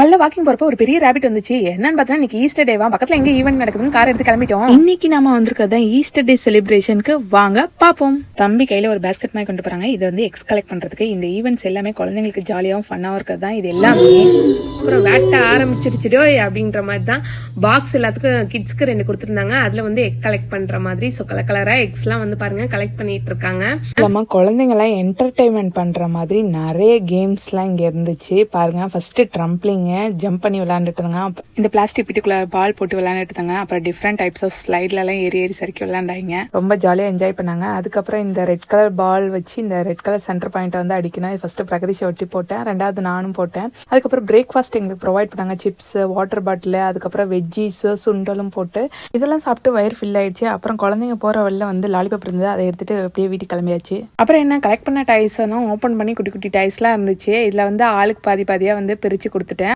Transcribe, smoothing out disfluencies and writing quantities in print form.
கல்ல வாக்கிங் போறப்ப ஒரு பெரிய ரேபிட் வந்துச்சு. என்னன்னு பார்த்தா இன்னைக்கு ஈஸ்டர் டேவா, பக்கத்துல எங்க ஈவென்ட் நடக்குதுன்னு கார் எடுத்து கிளம்பிட்டோம். இன்னைக்கு நாம வந்திருக்கதா ஈஸ்டர் டே செலிப்ரேஷனுக்கு, வாங்க பாப்போம். தம்பி கையில ஒரு பேஸ்கெட் மாதிரி கொண்டு போறாங்க. இதை வந்து எக்ஸ் கலெக்ட் பண்றதுக்கு. இந்த ஈவெண்ட்ஸ் எல்லாமே குழந்தைங்களுக்கு ஜாலியாகவும் ஃபன்னாகவும் இருக்கிறது தான் இது எல்லாமே. அப்புறம் வேட்ட ஆரம்பிச்சிருச்சுடோ அப்படின்ற மாதிரி தான் பாக்ஸ் எல்லாத்துக்கும் கிட்ஸ்க்கு 2 கொடுத்துருந்தாங்க. அதுல வந்து எக் கலெக்ட் பண்ற மாதிரி. ஸோ கலர் கலரா எக்ஸ் எல்லாம் வந்து பாருங்க கலெக்ட் பண்ணிட்டு இருக்காங்க. நம்ம குழந்தைங்க எல்லாம் என்டர்டைன்மெண்ட் பண்ற மாதிரி நிறைய கேம்ஸ் எல்லாம் இங்க இருந்துச்சு பாருங்க. ஃபர்ஸ்ட் ட்ரம்ப்ளிங்க ஜம்ப் பண்ணி விளையாண்டுட்டு இருந்தாங்க. இந்த பிளாஸ்டிக் பிட்டுக்குள்ள பால் போட்டு விளையாண்டுட்டு இருந்தாங்க. அப்புறம் டிஃப்ரெண்ட் டைப்ஸ் ஆஃப் ஸ்லைட்ல எல்லாம் ஏறி ஏறி சறுக்கி விளையாண்டாங்க. ரொம்ப ஜாலியா என்ஜாய் பண்ணாங்க. அதுக்கப்புறம் இந்த ரெட் கலர் பால் வச்சு இந்த ரெட் கலர் சென்டர் பாயிண்ட் வந்து அடிக்கணும். ஃபர்ஸ்ட் பிரகதீஷை ஒட்டி போட்டேன், ரெண்டாவது நானும் போட்டேன். அதுக்கப்புறம் பிரேக்ஃபாஸ்ட் எங்களுக்கு ப்ரொவைட் பண்ணாங்க. சிப்ஸ், வாட்டர் பாட்டில், அதுக்கப்புறம் வெஜ்ஜீஸ், சுண்டலும் போட்டு இதெல்லாம் சாப்பிட்டு வயிறு ஃபில் ஆயிடுச்சு. அப்புறம் குழந்தைங்க போற வழியில வந்து லாலிபாப் இருந்தது, அதை எடுத்துட்டு அப்படியே வீட்டுக்கு கிளம்பியாச்சு. அப்புறம் என்ன கலெக்ட் பண்ண டைஸ் எல்லாம் ஓப்பன் பண்ணி குட்டி குட்டி டைஸ்லாம் இருந்துச்சு. இதுல வந்து ஆளுக்கு பாதி பாதியா வந்து பிரிச்சு கொடுத்துட்டேன்.